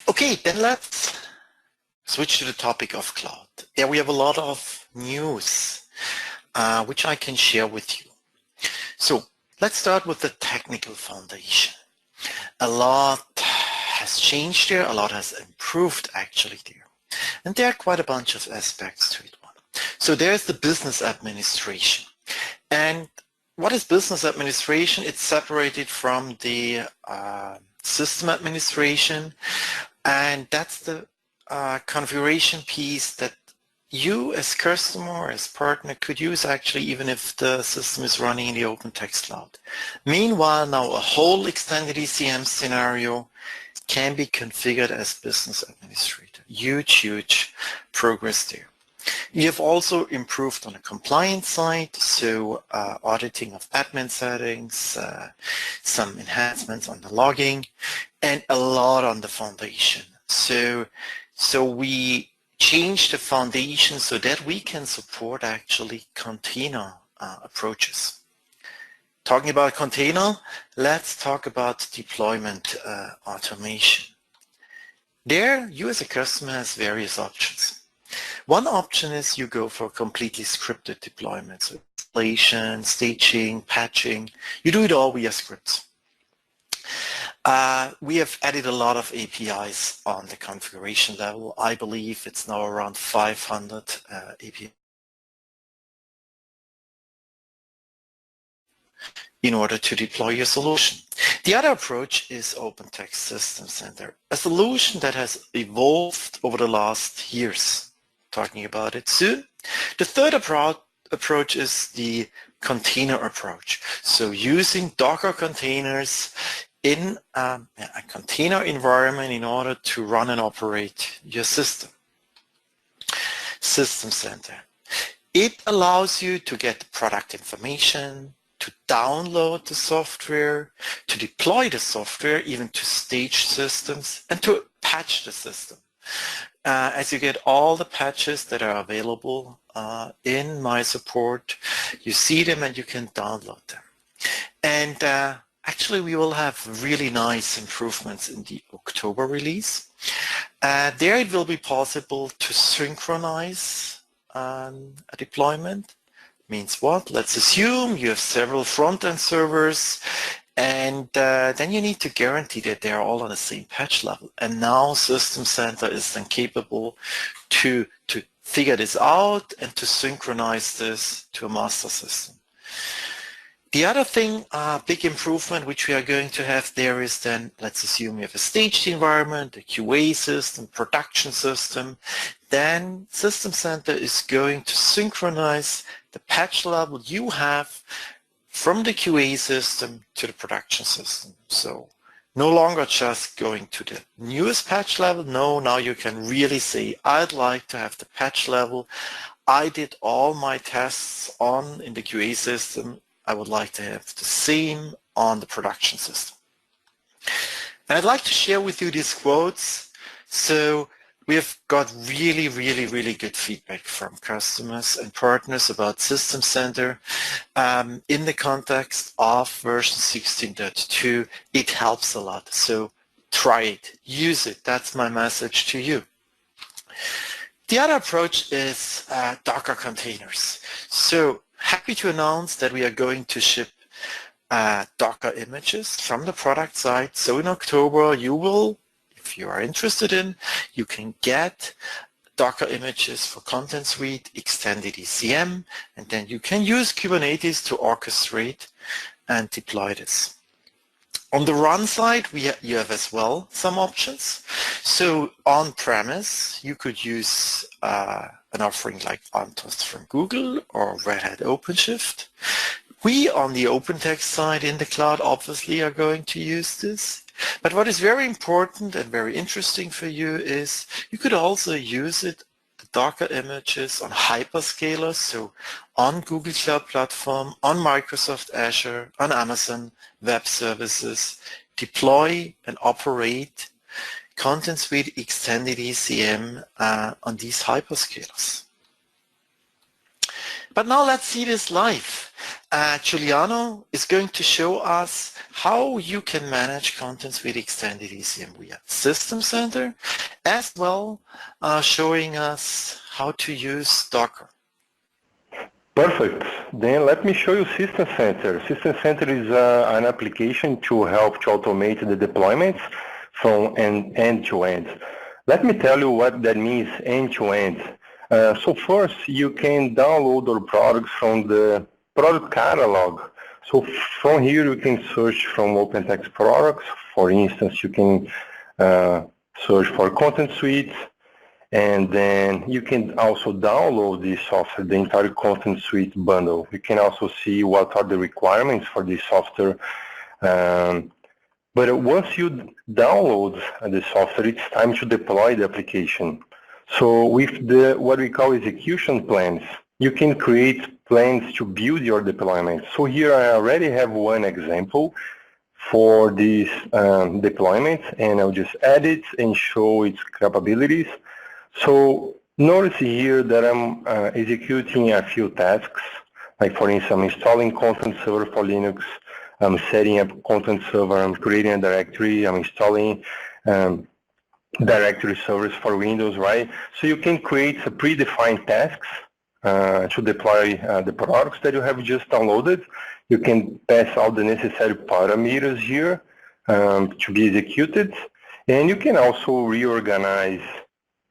Okay, then let's switch to the topic of cloud. There we have a lot of news which I can share with you. So let's start with the technical foundation. A lot has changed there, a lot has improved actually there. And there are quite a bunch of aspects to it. So there's the business administration. And what is business administration? It's separated from the system administration, and that's the configuration piece that you as customer or as partner could use actually even if the system is running in the open text cloud. Meanwhile, now a whole extended ECM scenario can be configured as business administrator. Huge progress there. We have also improved on the compliance side, so auditing of admin settings, some enhancements on the logging, and a lot on the foundation. So we changed the foundation so that we can support actually container approaches. Talking about container, let's talk about deployment automation. There, you as a customer has various options. One option is you go for completely scripted deployment, so installation, staging, patching. You do it all via scripts. We have added a lot of APIs on the configuration level. I believe it's now around 500 APIs in order to deploy your solution. The other approach is Open Text System Center, a solution that has evolved over the last years. Talking about it soon. The third approach is the container approach. So using Docker containers in a container environment in order to run and operate your system. System Center. It allows you to get product information, to download the software, to deploy the software, even to stage systems, and to patch the system. As you get all the patches that are available in My Support, you see them and you can download them. And actually we will have really nice improvements in the October release. There it will be possible to synchronize a deployment. Means what? Let's assume you have several front-end servers, and then you need to guarantee that they're all on the same patch level. And now System Center is then capable to figure this out and to synchronize this to a master system. The other thing, big improvement which we are going to have there is then, let's assume you have a staged environment, a QA system, production system, then System Center is going to synchronize the patch level you have from the QA system to the production system. So no longer just going to the newest patch level. No, now you can really say, I'd like to have the patch level. I did all my tests in the QA system. I would like to have the same on the production system. And I'd like to share with you these quotes. So we have got really good feedback from customers and partners about System Center in the context of version 16.2. It helps a lot. So try it, use it. That's my message to you. The other approach is Docker containers. So happy to announce that we are going to ship Docker images from the product side. So in October, you will, if you are interested in, you can get Docker images for Content Suite, extended ECM, and then you can use Kubernetes to orchestrate and deploy this. On the run side, you have as well some options. So on-premise, you could use an offering like OnToast from Google or Red Hat OpenShift. We on the OpenText side in the cloud obviously are going to use this. But what is very important and very interesting for you is you could also use it, the Docker images, on hyperscalers, so on Google Cloud Platform, on Microsoft Azure, on Amazon Web Services, deploy and operate Content Suite Extended ECM on these hyperscalers. But now let's see this live. Giuliano is going to show us how you can manage contents with extended ECM via System Center, as well showing us how to use Docker. Perfect. Then let me show you System Center. System Center is an application to help to automate the deployments from end to end. Let me tell you what that means, end to end. So first, you can download our products from the product catalog. So from here, you can search from OpenText products. For instance, you can search for Content Suite, and then you can also download this software, the entire Content Suite bundle. You can also see what are the requirements for this software. But once you download the software, it's time to deploy the application. So with the what we call execution plans, you can create plans to build your deployment. So here I already have one example for this deployment, and I'll just add it and show its capabilities. So notice here that I'm executing a few tasks, like for instance, I'm installing Content Server for Linux, I'm setting up Content Server, I'm creating a directory, I'm installing directory servers for Windows, right? So you can create a predefined tasks to deploy the products that you have just downloaded. You can pass all the necessary parameters here to be executed, and you can also reorganize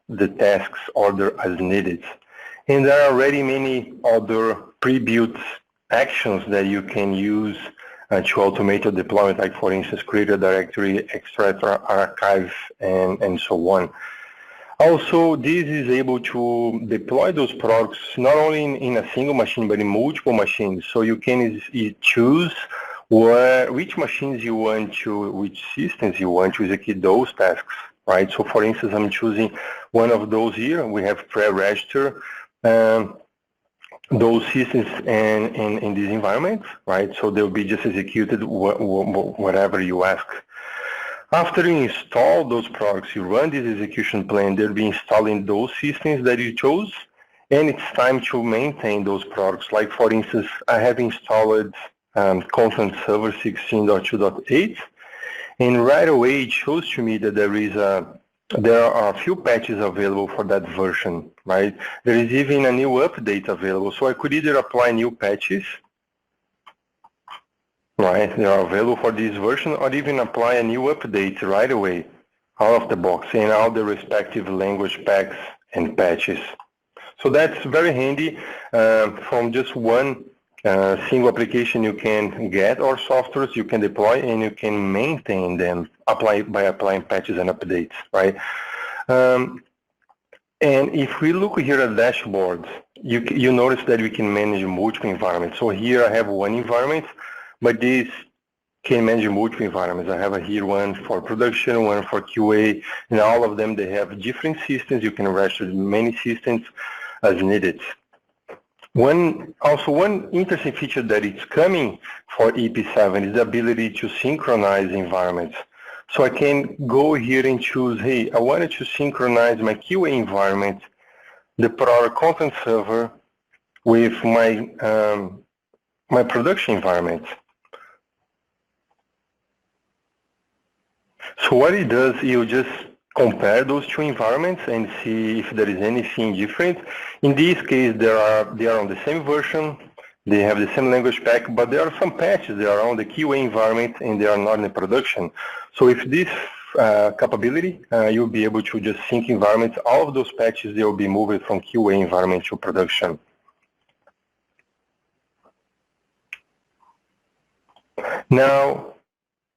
the tasks order as needed. And there are already many other pre-built actions that you can use to automate your deployment, like for instance, create a directory, extract or archive, and so on. Also, this is able to deploy those products not only in a single machine, but in multiple machines. So you can choose which machines you want to, which systems you want to execute those tasks, right? So for instance, I'm choosing one of those here. We have pre-register those systems in this environment, right? So they'll be just executed whatever you ask. After you install those products, you run this execution plan, they'll be installing those systems that you chose, and it's time to maintain those products. Like for instance, I have installed Content Server 16.2.8, and right away it shows to me that there are a few patches available for that version, right? There is even a new update available, so I could either apply new patches, right? They are available for this version, or even apply a new update right away, out of the box, in all the respective language packs and patches. So that's very handy. From just one single application you can get our softwares, you can deploy, and you can maintain them by applying patches and updates, right? And if we look here at dashboard, you notice that we can manage multiple environments. So here I have one environment, but this can manage multiple environments. I have here one for production, one for QA, and all of them, they have different systems. You can register many systems as needed. One interesting feature that is coming for EP7 is the ability to synchronize environments. So I can go here and choose, hey, I wanted to synchronize my QA environment, the product content server, with my my production environment. So what it does, you just compare those two environments and see if there is anything different. In this case, they are on the same version, they have the same language pack, but there are some patches. They are on the QA environment and they are not in the production. So with this capability, you'll be able to just sync environments. All of those patches, they will be moved from QA environment to production. Now,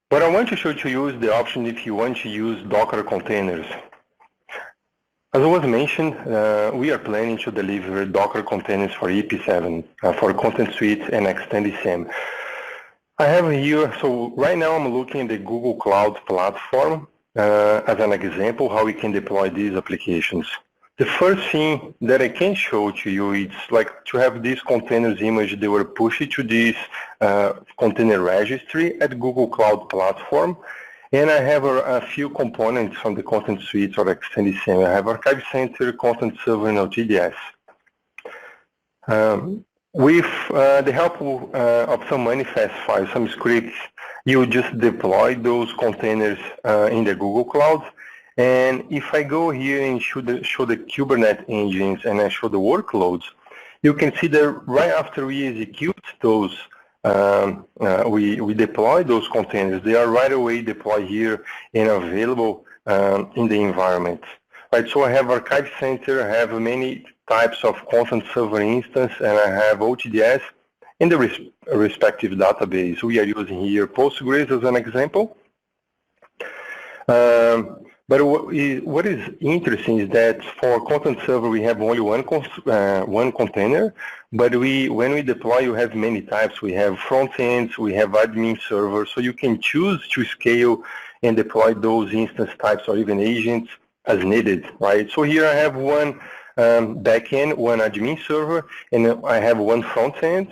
what I want to show to you is the option if you want to use Docker containers. As I was mentioned, we are planning to deliver Docker containers for EP7, for Content Suite and Extended SAM. I have here, so right now I'm looking at the Google Cloud Platform as an example how we can deploy these applications. The first thing that I can show to you is like to have these containers image, they were pushed to this container registry at Google Cloud Platform. And I have a few components from the Content Suite or Extended SAM. I have Archive Center, Content Server, and OTDS. With the help of some manifest files, some scripts, you just deploy those containers in the Google Cloud. And if I go here and show the Kubernetes engines and I show the workloads, you can see that right after we execute those, we deploy those containers. They are right away deployed here and available in the environment. Right, so I have Archive Center, I have many types of content server instance, and I have OTDS in the respective database. We are using here Postgres as an example. But what is interesting is that for content server, we have only one container, but when we deploy, you have many types. We have front ends, we have admin server, so you can choose to scale and deploy those instance types or even agents as needed, right? So here I have one backend, one admin server, and I have one front end.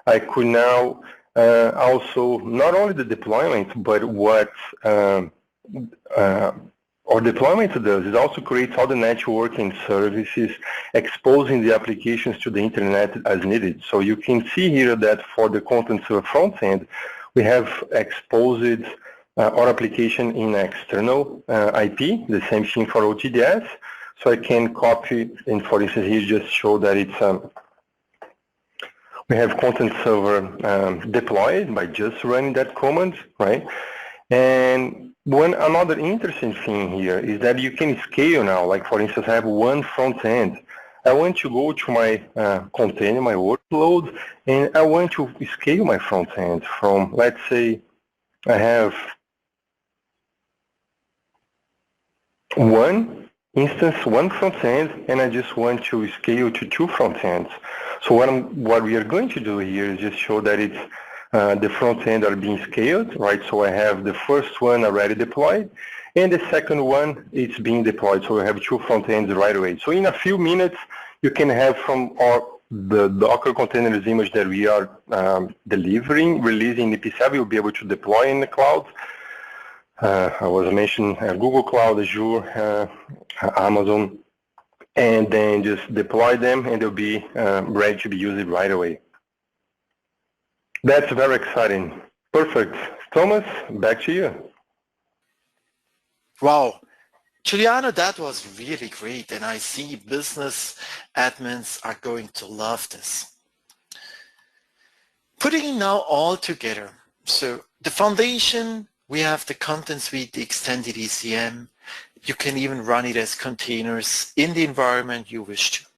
I could now also not only the deployment, but what our deployment does is also creates all the networking services, exposing the applications to the internet as needed. So you can see here that for the content server front end, we have exposed our application in external IP, the same thing for OTDS. So I can copy, and for instance, here just show that it's we have content server deployed by just running that command, right? And another interesting thing here is that you can scale now. Like for instance, I have one front end. I want to go to my container, my workload, and I want to scale my front end from, let's say, I have one instance, one front end, and I just want to scale to two front ends. So what we are going to do here is just show that it's the front end are being scaled, right? So I have the first one already deployed, and the second one it's being deployed. So I have two front ends right away. So in a few minutes, you can have from the Docker containers image that we are releasing in EP7, you'll be able to deploy in the cloud. I was mentioning Google Cloud, Azure, Amazon, and then just deploy them, and they'll be ready to be used right away. That's very exciting. Perfect. Thomas, back to you. Wow. Giuliano, that was really great, and I see business admins are going to love this. Putting now all together, so the foundation, we have the content suite, the extended ECM. You can even run it as containers in the environment you wish to.